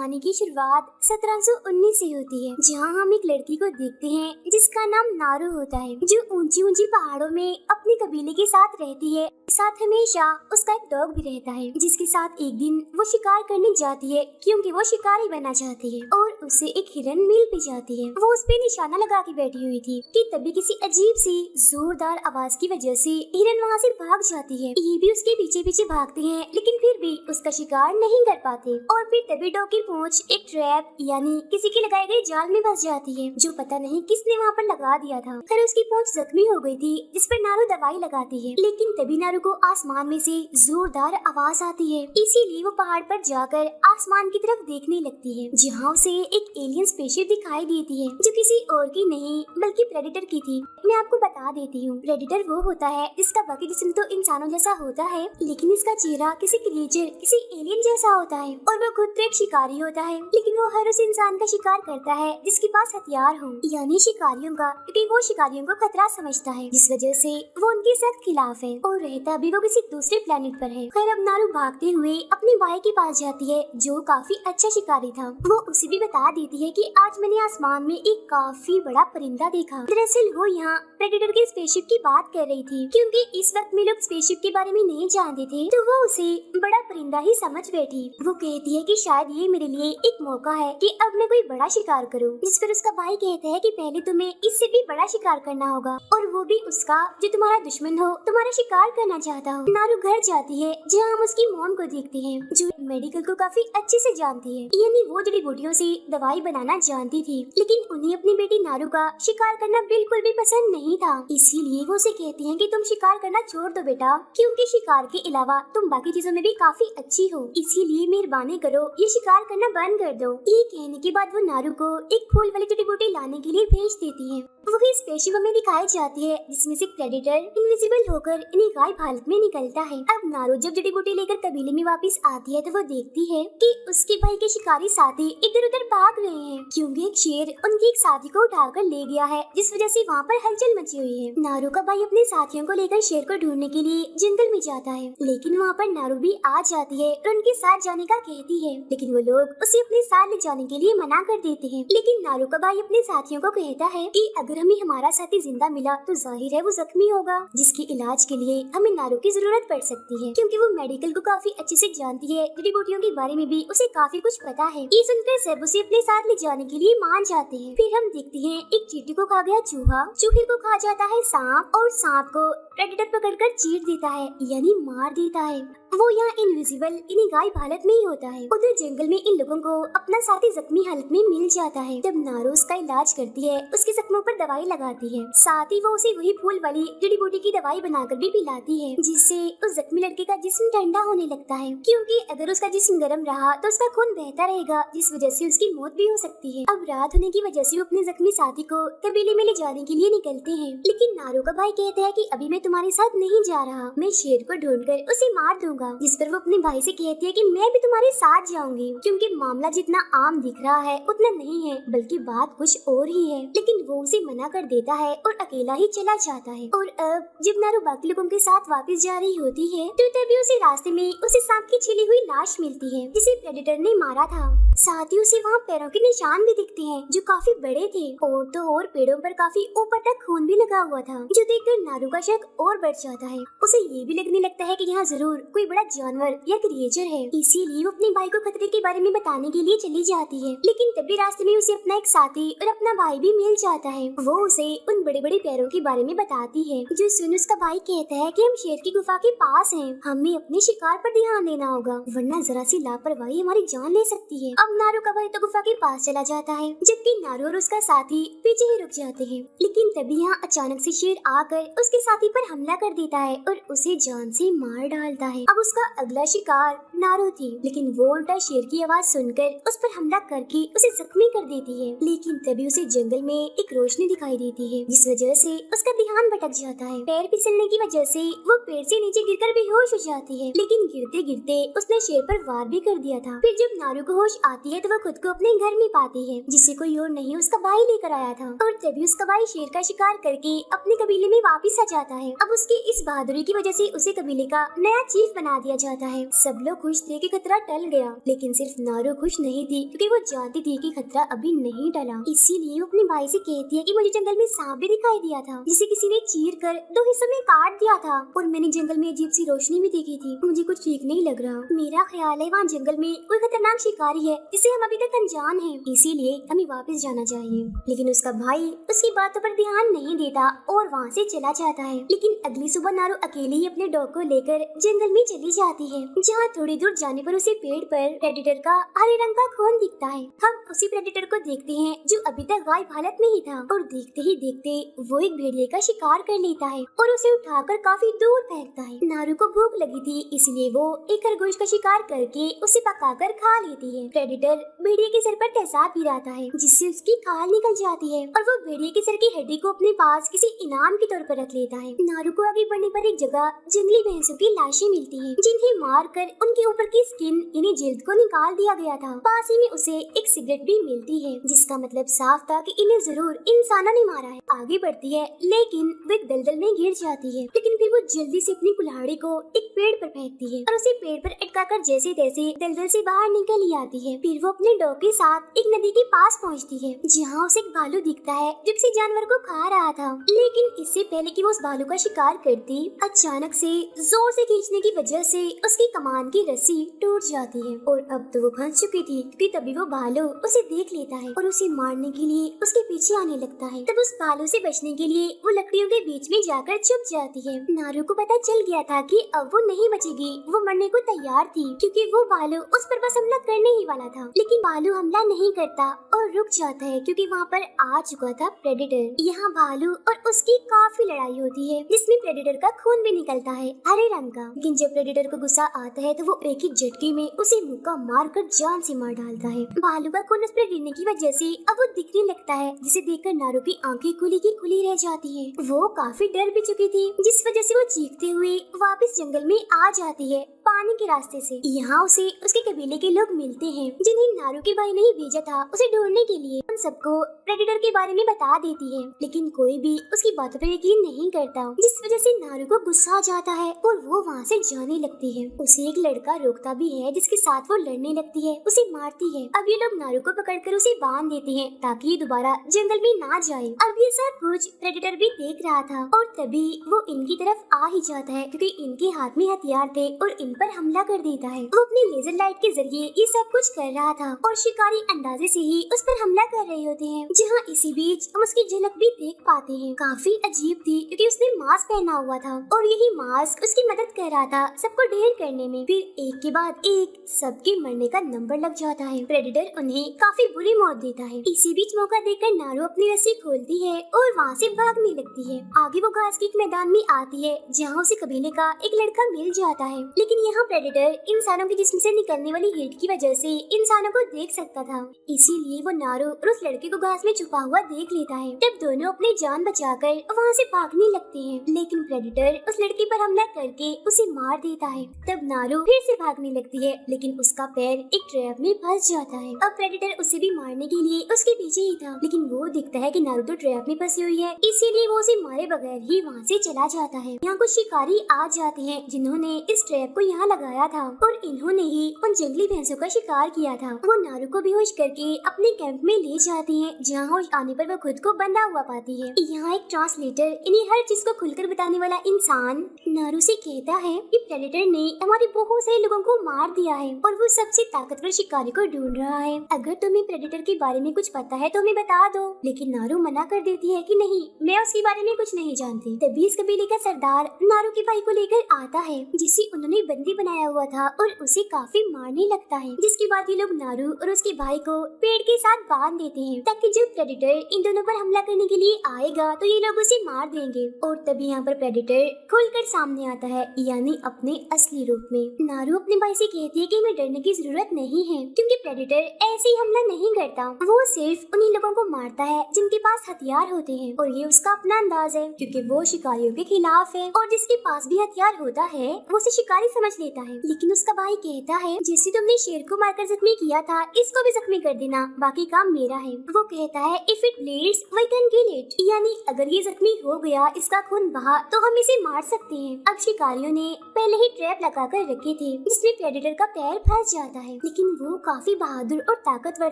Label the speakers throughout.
Speaker 1: कहानी की शुरुआत 1719 से होती है, जहां हम एक लड़की को देखते हैं जिसका नाम नारू होता है, जो ऊंची ऊंची पहाड़ों में अपने कबीले के साथ रहती है। साथ हमेशा उसका एक डॉग भी रहता है, जिसके साथ एक दिन वो शिकार करने जाती है क्योंकि वो शिकारी बनना चाहती है, और उसे एक हिरन मिल भी जाती है। वो उस पे निशाना लगा के बैठी हुई थी कि तभी किसी अजीब सी जोरदार आवाज की वजह से हिरन वहाँ से भाग जाती है। ये भी उसके पीछे पीछे भागते हैं, लेकिन फिर भी उसका शिकार नहीं कर पाते। और फिर तभी डॉग की पूंछ एक ट्रैप यानी किसी की लगाई गई जाल में फंस जाती है, जो पता नहीं किसने वहाँ पर लगा दिया था। फिर उसकी पूंछ जख्मी हो गई थी, जिस पर नारू दवाई लगाती है, लेकिन तभी नारू को आसमान में से जोरदार आवाज आती है। इसीलिए वो पहाड़ पर जाकर आसमान की तरफ देखने लगती है, जहाँ उसे एक एलियन स्पेसशिप दिखाई देती है, जो किसी और की नहीं बल्कि प्रेडेटर की थी। मैं आपको बता देती हूँ, प्रेडेटर वो होता है जिसका बाकी जिस्म तो इंसानों जैसा होता है, लेकिन इसका चेहरा किसी क्रिएचर, किसी एलियन जैसा होता है, और वो खुद तो एक शिकारी होता है, लेकिन वो हर उस इंसान का शिकार करता है जिसके पास हथियार हो, यानी शिकारियों का, क्योंकि वो शिकारियों को खतरा समझता है, जिस वजह से वो उनके सख्त खिलाफ है, और रहता भी वो किसी दूसरे प्लेनेट पर है। खैर अब नारू भागते हुए अपने भाई के पास जाती है, जो काफी अच्छा शिकारी था। वो उसे भी बता देती है कि आज मैंने आसमान में एक काफी बड़ा परिंदा देखा। दरअसल वो यहाँ प्रेडेटर के स्पेसशिप की बात कर रही थी, क्योंकि इस वक्त में लोग स्पेसशिप के बारे में नहीं जानते थे, तो वो उसे बड़ा परिंदा ही समझ बैठी। वो कहती है कि शायद ये मेरे लिए एक मौका है कि अब मैं कोई बड़ा शिकार करूं। जिस पर उसका भाई कहता है कि पहले तुम्हें इससे भी बड़ा शिकार करना होगा, और वो भी उसका जो तुम्हारा दुश्मन हो, तुम्हारा शिकार करना चाहता हो। नारू घर जाती है, जहाँ हम उसकी मॉम को देखते हैं, जो मेडिकल को काफी अच्छे से जानती है, यानी वो जड़ी बूटियों से दवाई बनाना जानती थी, लेकिन उन्हें अपनी बेटी नारू का शिकार करना बिल्कुल भी पसंद नहीं था। इसीलिए वो उसे कहती है कि तुम शिकार करना छोड़ दो बेटा, क्योंकि शिकार के अलावा तुम बाकी चीजों में भी काफी अच्छी हो, इसीलिए मेहरबानी करो ये शिकार करना बंद कर दो। ये कहने के बाद वो नारू को एक फूल वाली जड़ी बूटी लाने के लिए भेज देती है। वही स्पेसशिप में दिखाई जाती है, जिसमें से प्रेडेटर इनविजिबल होकर इन्हें गायब हालत में निकलता है। अब नारू जब जड़ी बूटी लेकर कबीले में वापस आती है, तो वो देखती है कि उसके भाई के शिकारी साथी इधर उधर भाग रहे हैं, क्योंकि एक शेर उनकी एक साथी को उठाकर ले गया है, जिस वजह से वहाँ पर हलचल मची हुई है। नारू का भाई अपने साथियों को लेकर शेर को ढूंढने के लिए जंगल में जाता है, लेकिन वहाँ पर नारू भी आ जाती है और उनके साथ जाने का कहती है, लेकिन वो लोग उसे अपने साथ ले जाने के लिए मना कर देते हैं। लेकिन नारू का भाई अपने साथियों को कहता है कि अगर हमें हमारा साथी जिंदा मिला तो जाहिर है वो जख्मी होगा, जिसके इलाज के लिए हमें नारू की जरूरत पड़ सकती है, क्योंकि वो मेडिकल को काफी अच्छे से जानती है, जड़ी बूटियों के बारे में भी उसे काफी कुछ पता है। ये सुनकर सब उसे अपने साथ ले जाने के लिए मान जाते हैं। फिर हम देखते हैं एक चींटी को खा गया चूहा, चूहे को खा जाता है सांप, और सांप को प्रेडेटर पकड़कर चीर देता है, यानी मार देता है। वो यहाँ इनविजिबल इन्हीं गायब हालत में ही होता है। उधर जंगल में इन लोगों को अपना साथी जख्मी हालत में मिल जाता है। जब नारू उसका इलाज करती है, उसके जख्मों पर दवाई लगाती है, साथ ही वो उसे वही फूल वाली जड़ी बूटी की दवाई बनाकर भी पिलाती है, जिससे उस जख्मी लड़के का जिस्म ठंडा होने लगता है, क्योंकि अगर उसका जिस्म गर्म रहा तो उसका खून बहता रहेगा, जिस वजह से उसकी मौत भी हो सकती है। अब रात होने की वजह से वो अपने जख्मी साथी को कबीले में ले जाने के लिए निकलते हैं, लेकिन नारू का भाई कहता है कि अभी मैं तुम्हारे साथ नहीं जा रहा, मैं शेर को ढूंढकर उसे मार दूंगा। जिस पर वो अपने भाई से कहती है कि मैं भी तुम्हारे साथ जाऊंगी, क्योंकि मामला जितना आम दिख रहा है उतना नहीं है, बल्कि बात कुछ और ही है। लेकिन वो उसे मना कर देता है और अकेला ही चला जाता है। और अब जब नारू बाकी लोगों के साथ वापस जा रही होती है, तो तभी उसे रास्ते में उसे सांप की छिली हुई लाश मिलती है, जिसे प्रेडेटर ने मारा था। साथ ही उसे वहाँ पैरों के निशान भी दिखते हैं, जो काफी बड़े थे, और तो और पेड़ों पर काफी ऊपर तक खून भी लगा हुआ था, जो देखकर नारू का शक और बढ़ जाता है। उसे ये भी लगने लगता है कि यहाँ जरूर कोई बड़ा जानवर या क्रिएचर है, इसीलिए वो अपने भाई को खतरे के बारे में बताने के लिए चली जाती है। लेकिन तभी रास्ते में उसे अपना एक साथी और अपना भाई भी मिल जाता है। वो उसे उन बड़े बड़े पैरों के बारे में बताती है, जो सुन उसका भाई कहता है कि हम शेर की गुफा के पास हैं, हमें अपने शिकार पर ध्यान देना होगा, वरना जरा सी लापरवाही हमारी जान ले सकती है। अब नारू का भाई तो गुफा के पास चला जाता है, जबकि नारू और उसका साथी पीछे ही रुक जाते हैं। लेकिन तभी यहाँ अचानक से शेर आकर उसके साथी पर हमला कर देता है और उसे जान से मार डालता है। अब उसका अगला शिकार नारू थी, लेकिन वो उल्टा शेर की आवाज सुनकर उस पर हमला करके उसे जख्मी कर देती है। लेकिन तभी उसे जंगल में एक रोशनी दिखाई देती है, जिस वजह से उसका ध्यान भटक जाता है। पैर फिसलने की वजह से वो पेड़ से नीचे गिरकर बेहोश हो जाती है, लेकिन गिरते गिरते उसने शेर पर वार भी कर दिया था। फिर जब नारू को होश आती है, तो वो खुद को अपने घर में पाती है, जिसे कोई और नहीं उसका भाई लेकर आया था। और तभी उसका भाई शेर का शिकार करके अपने कबीले में वापिस आ जाता है। अब उसकी इस बहादुरी की वजह से उसे कबीले का नया चीफ बना दिया जाता है। सब लोग खुश थे कि खतरा टल गया, लेकिन सिर्फ नारू खुश नहीं थी क्योंकि वो जानती थी कि खतरा अभी नहीं टला। इसीलिए वो अपने भाई से कहती है कि मुझे जंगल में सांप भी दिखाई दिया था जिसे किसी ने चीर कर 2 हिस्सों में काट दिया था, और मैंने जंगल में अजीब सी रोशनी भी देखी थी। मुझे कुछ ठीक नहीं लग रहा। मेरा ख्याल है वहाँ जंगल में कोई खतरनाक शिकारी है जिसे हम अभी तक अनजान हैं, इसीलिए हमें वापस जाना चाहिए। लेकिन उसका भाई उसकी बातों पर ध्यान नहीं देता और वहाँ से चला जाता है। लेकिन अगली सुबह नारू अकेले ही अपने डॉग को लेकर जंगल में चली जाती है, जहाँ थोड़ी दूर जाने पर उसे पेड़ पर प्रेडेटर का हरे रंग का खून दिखता है। हम उसी प्रेडेटर को देखते हैं जो अभी तक गायब हालत में ही था, और देखते ही देखते वो एक भेड़िए का शिकार कर लेता है और उसे उठाकर काफी दूर फेंकता है। नारू को भूख लगी थी, इसलिए वो एक खरगोश का शिकार करके उसे पकाकर खा लेती है। प्रेडेटर भेड़िए के सर पर तेजाब गिराता है जिससे उसकी खाल निकल जाती है, और वो भेड़िए के सर की हड्डी को अपने पास किसी इनाम के तौर पर रख लेता है। नारू को आगे बढ़ने पर एक जगह जंगली भैंसों की लाशें मिलती हैं, जिन्हें मारकर उनके ऊपर की स्किन यानी जिल्द को निकाल दिया गया था। पास ही में उसे एक सिगरेट भी मिलती है, जिसका मतलब साफ था कि इन्हें जरूर इंसानों ने मारा है। आगे बढ़ती है, लेकिन वो एक दलदल में गिर जाती है, लेकिन फिर वो जल्दी से अपनी कुल्हाड़ी को एक पेड़ पर फेंकती है और उसे पेड़ पर अटकाकर जैसे तैसे दलदल से बाहर निकल ही आती है। फिर वो अपने डॉग के साथ एक नदी के पास पहुंचती है, जहाँ उसे एक भालू दिखता है जो किसी जानवर को खा रहा था। लेकिन इससे पहले कि वो उस भालू का शिकार करती, अचानक से जोर से खींचने की वजह से उसकी कमान की रस्सी टूट जाती है, और अब तो वो फंस चुकी थी कि तभी वो भालू उसे देख लेता है और उसे मारने के लिए उसके पीछे आने लगता है। तब उस भालू से बचने के लिए वो लकड़ियों के बीच में जाकर छुप जाती है। नारू को पता चल गया था कि अब वो नहीं बचेगी, वो मरने को तैयार थी क्योंकि वो भालू उस पर बस हमला करने ही वाला था। लेकिन भालू हमला नहीं करता और रुक जाता है क्योंकि वहाँ पर आ चुका था प्रेडेटर। यहाँ भालू और उसकी काफी लड़ाई होती है, जिसमें प्रेडेटर का खून भी निकलता है हरे रंग का। लेकिन जब प्रेडेटर को गुस्सा आता है तो वो एक ही झटके में उसे मुक्का मारकर जान से मार डालता है। भालू का खून उस पर गिरने की वजह से अब वो दिखने लगता है, जिसे देखकर नारू की आंखें खुली की खुली रह जाती है। वो काफी डर भी चुकी थी, जिस वजह से वो चीखते हुए वापस जंगल में आ जाती है पानी के रास्ते से। यहाँ उसे उसके कबीले के लोग मिलते हैं, जिन्हें नारू के भाई ने ही भेजा था उसे ढूंढने के लिए। उन सबको प्रेडेटर के बारे में बता देती है, लेकिन कोई भी उसकी बातों पर यकीन नहीं करता, जिस वजह से नारू को गुस्सा आ जाता है और वो वहाँ से जाने लगती है। उसे एक लड़का रोकता भी है, जिसके साथ वो लड़ने लगती है, उसे मारती है। अब ये लोग नारू को पकड़कर उसे बांध देते हैं ताकि ये दोबारा जंगल में ना जाए। अब ये सब कुछ प्रेडेटर भी देख रहा था, और तभी वो इनकी तरफ आ ही जाता है क्योंकि इनके हाथ में हथियार थे और इन पर हमला कर देता है। वो अपनी लेजर लाइट के जरिए ये सब कुछ कर रहा था और शिकारी अंदाजे से ही उस पर हमला कर रहे होते हैं। जहाँ इसी बीच हम उसकी झलक भी देख पाते हैं। काफी अजीब थी क्योंकि उसने मास्क पहना हुआ था और यही मास्क उसकी मदद कर रहा था सबको ढेर करने में। फिर एक के बाद एक सबके मरने का नंबर लग जाता है। प्रेडेटर उन्हें काफी बुरी मौत देता है। इसी बीच मौका देखकर नारू अपनी रस्सी खोलती है और वहाँ से भागने लगती है। आगे वो घास के एक मैदान में आती है, जहाँ उसे कबीले का एक लड़का मिल जाता है। लेकिन यहाँ प्रेडेटर इंसानों के जिस्म से निकलने वाली हीट की वजह से इंसानों को देख सकता था, इसीलिए वो नारू और उस लड़के को घास में छुपा हुआ देख लेता है। तब दोनों अपनी जान बचाकर वहाँ से भागने लगते हैं, लेकिन प्रेडेटर उस लड़के पर हमला करके उसे मार देता है। तब नारू फिर से भागने लगती है, लेकिन उसका पैर एक ट्रैप में फंस जाता है। अब प्रेडेटर उसे भी मारने के लिए उसके पीछे ही था, लेकिन वो दिखता है कि नारू तो ट्रैप में फंसी हुई है, इसीलिए वो उसे मारे बगैर ही वहाँ से चला जाता है। यहाँ कुछ शिकारी आ जाते हैं, जिन्होंने इस ट्रैप को यहाँ लगाया था और इन्होंने ही उन जंगली भैंसों का शिकार किया था। वो नारू को बेहोश करके अपने कैंप में ले जाती हैं, जहाँ होश आने पर वो खुद को बंधा हुआ पाती है। यहाँ एक ट्रांसलेटर इन्हें हर चीज को खुलकर बताने वाला इंसान नारू से कहता है कि प्रेडेटर ने हमारे बहुत सारे लोगों को मार दिया है और वो सबसे ताकतवर शिकारी को ढूंढ रहा है। अगर तुम्हें प्रेडेटर के बारे में कुछ पता है तो हमें बता दो। लेकिन नारू मना कर देती है कि नहीं, मैं उसके बारे में कुछ नहीं जानती। तभी इस कबीले का सरदार नारू के भाई को लेकर आता है, जिसे उन्होंने बंदी बनाया हुआ था, और उसे काफी मारने लगता है। जिसके बाद ये लोग नारू और उसके भाई को पेड़ के साथ बांध देते हैं, ताकि जब प्रेडेटर इन दोनों पर हमला करने के लिए आएगा तो ये लोग उसे मार देंगे। और तभी यहाँ पर प्रेडेटर खुलकर सामने आता है, यानी अपने असली रूप में। नारू अपने भाई से कहती है कि हमें डरने की जरूरत नहीं है, क्योंकि प्रेडेटर ऐसे ही हमला नहीं करता, वो सिर्फ उन्हीं लोगों को मारता है जिनके पास हथियार होते हैं। और ये उसका अपना अंदाज है, क्योंकि वो शिकारियों के खिलाफ है, और जिसके पास भी हथियार होता है वो उसे शिकारी समझ लेता है। लेकिन उसका भाई कहता है, जैसे तुमने शेर को मारकर जख्मी किया था, इसको भी जख्मी कर देना, बाकी काम मेरा है। वो कहता है, if it bleeds we can kill it, यानी अगर ये जख्मी हो गया, इसका खून बहा, तो हम इसे मार सकते हैं। अब शिकारियों ने पहले ही ट्रैप लगा कर रखे थे, जिसमें प्रेडेटर का पैर फंस जाता है, लेकिन वो काफी बहादुर और ताकतवर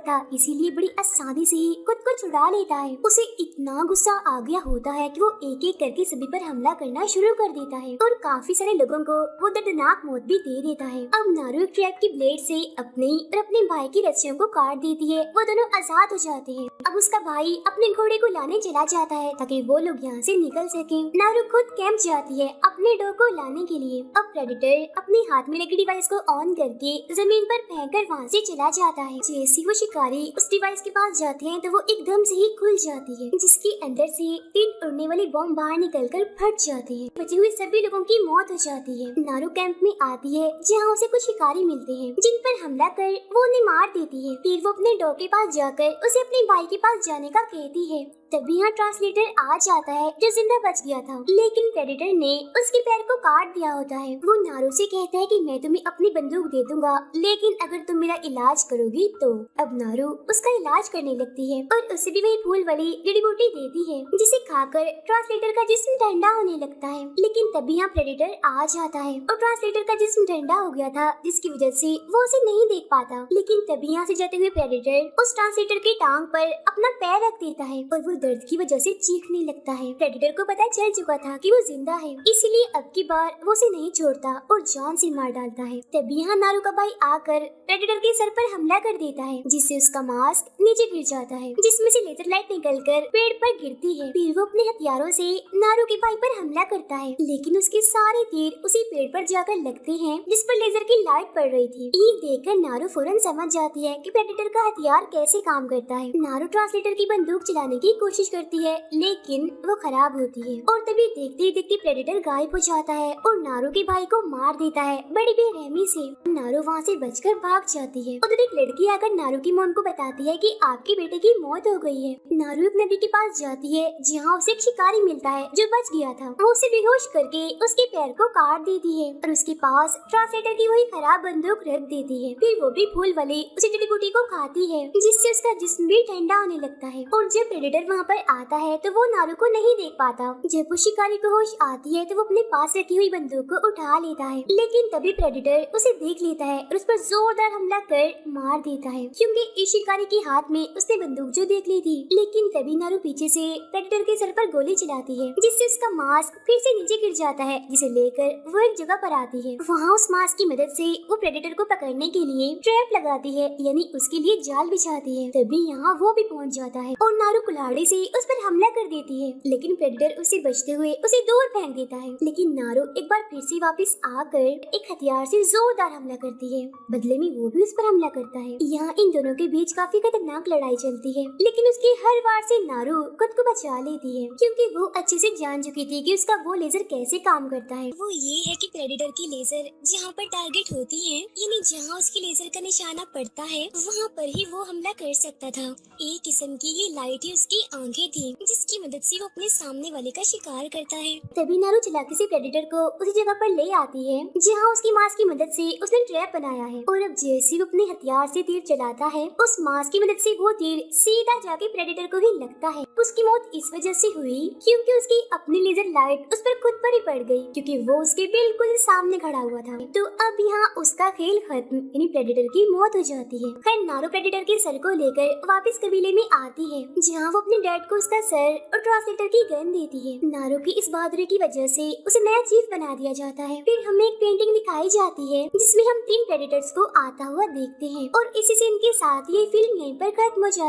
Speaker 1: था, इसीलिए बड़ी आसानी से ही खुद को छुड़ा लेता है। उसे इतना गुस्सा आ गया होता है कि वो एक एक करके सभी पर हमला करना शुरू कर देता है और काफी सारे लोगों को वो दर्दनाक मौत भी दे देता है। अब नारू एक ट्रैप की ब्लेड से अपने और अपने भाई की रस्सियों को काट देती है। वो दोनों आजाद हो जाते हैं। अब उसका भाई अपने घोड़े को लाने चला जाता है ताकि वो लोग यहाँ से निकल सके। नारू खुद कैंप जाती है अपने डॉग को लाने के लिए। अब प्रेडेटर अपने हाथ में लगी डिवाइस को ऑन करके जमीन पर फेंककर वहाँ से चला जाता है। जैसे वो शिकारी उस डिवाइस के पास जाते हैं तो वो एकदम से ही खुल जाती है, जिसके अंदर से 3 उड़ने वाली बम बाहर निकलकर फट जाते हैं। बचे हुए सभी लोगों की मौत हो जाती है। नारू कैंप में आती है जहाँ उसे कुछ शिकारी मिलते हैं जिन पर हमला कर वो उन्हें मार देती है। फिर वो अपने डॉग के पास जाकर उसे अपने भाई के पास जाने का कहती है। तभी यहाँ ट्रांसलेटर आ जाता है जो जिंदा बच गया था, लेकिन प्रेडेटर ने उसके पैर को काट दिया होता है। वो नारू से कहता है कि मैं तुम्हें अपनी बंदूक दे दूंगा, लेकिन अगर तुम मेरा इलाज करोगी तो। अब नारू उसका इलाज करने लगती है और उसे भी वही फूल वाली जड़ी बूटी देती है, जिसे खाकर ट्रांसलेटर का जिस्म ठंडा होने लगता है। लेकिन तभी यहाँ प्रेडेटर आ जाता है और ट्रांसलेटर का जिस्म ठंडा हो गया था, जिसकी वजह से वो उसे नहीं देख पाता। लेकिन तभी यहाँ से जाते हुए प्रेडेटर उस ट्रांसलेटर की टांग पर अपना पैर रख देता है और वो दर्द की वजह से चीखने लगता है। प्रेडेटर को पता चल चुका था कि वो जिंदा है, इसीलिए अब की बार वो उसे नहीं छोड़ता और जान से मार डालता है। तभी यहाँ नारू का भाई आकर प्रेडेटर के सर पर हमला कर देता है, जिससे उसका मास्क नीचे गिर जाता है, जिसमें से लेजर लाइट निकलकर पेड़ पर गिरती है। फिर वो अपने हथियारों से नारू के भाई पर हमला करता है, लेकिन उसके सारे तीर उसी पेड़ पर जाकर लगते हैं जिस पर लेजर की लाइट पड़ रही थी। ये देखकर नारू फौरन समझ जाती है कि प्रेडेटर का हथियार कैसे काम करता है। नारू ट्रांसलेटर की बंदूक चलाने की कोशिश करती है, लेकिन वो खराब होती है और तभी देखते ही देखते प्रेडेटर गायब हो जाता है और नारू के भाई को मार देता है बड़ी बेरहमी से। नारू वहाँ से बचकर भाग जाती है। उधर एक लड़की आकर नारू की मॉम को बताती है कि आपके बेटे की मौत हो गई है। नारू एक नदी के पास जाती है जहाँ उसे एक शिकारी मिलता है जो बच गया था। वो उसे बेहोश करके उसके पैर को काट देती है और उसके पास ट्रांसलेटर की वही खराब बंदूक रख देती है। फिर वो भी फूल वाली उसी जड़ी बूटी को खाती है, जिससे उसका जिस्म भी ठंडा होने लगता है। और जब प्रेडेटर वहाँ पर आता है तो वो नारू को नहीं देख पाता। जब वो शिकारी को होश आती है तो वो अपने पास रखी हुई बंदूक को उठा लेता है, लेकिन तभी प्रेडेटर उसे देख लेता है और उस पर जोरदार हमला कर मार देता है, क्योंकि इस शिकारी के हाथ में उसने बंदूक जो देख ली थी। लेकिन तभी नारू पीछे से प्रेडेटर के सर पर गोली चलाती है, जिससे उसका मास्क फिर से नीचे गिर जाता है, जिसे लेकर वो एक जगह पर आती है। वहाँ उस मास्क की मदद से वो प्रेडेटर को पकड़ने के लिए ट्रैप लगाती है, यानी उसके लिए जाल बिछाती है। तभी यहाँ वो भी पहुँच जाता है और नारू कुल्हाड़ी से उस पर हमला कर देती है, लेकिन प्रेडेटर उसे बचते हुए उसे दूर फेंक देता है। लेकिन नारू एक बार फिर से वापस आकर एक हथियार से जोरदार हमला करती है। बदले में वो भी उस पर हमला करता है। यहाँ इन दोनों के बीच काफी खतरनाक लड़ाई चलती है, लेकिन उसकी हर वार से नारू खुद को बचा लेती है, क्योंकि वो अच्छे से जान चुकी थी कि उसका वो लेजर कैसे काम करता है। वो ये है कि प्रेडेटर की लेजर जहाँ पर टारगेट होती है, यानी जहाँ उसकी लेजर का निशाना पड़ता है, वहाँ पर ही वो हमला कर सकता था। एक किस्म की ये लाइट ही उसकी आंखें थी, जिसकी मदद से वो अपने सामने वाले का शिकार करता है। तभी नारू चालाकी से प्रेडेटर को उसी जगह पर ले आती है जहाँ उसकी मास्क की मदद से उसने ट्रैप बनाया है। और अब जैसे वो अपने हथियार से तीर चलाता है, उस मास्क की मदद से वो तीर सीधा जाके प्रेडेटर को ही लगता है। उसकी मौत इस वजह से हुई क्योंकि उसकी अपनी लेजर लाइट उस पर खुद पर ही पड़ गई, क्योंकि वो उसके बिल्कुल सामने खड़ा हुआ था। तो अब यहाँ उसका खेल खत्म, यानी प्रेडेटर की मौत हो जाती है। खैर नारू प्रेडेटर के सर को लेकर वापस कबीले में आती है, जहाँ वो अपने डैड को उसका सर और ट्रांसलेटर की गन देती है। नारू की इस बहादुरी की वजह से उसे नया चीफ बना दिया जाता है। फिर हमें एक पेंटिंग दिखाई जाती है जिसमें हम 3 प्रेडेटर्स को आता हुआ देखते हैं और इसी सीन के साथ ये फिल्म यहीं पर खत्म हो जाती है।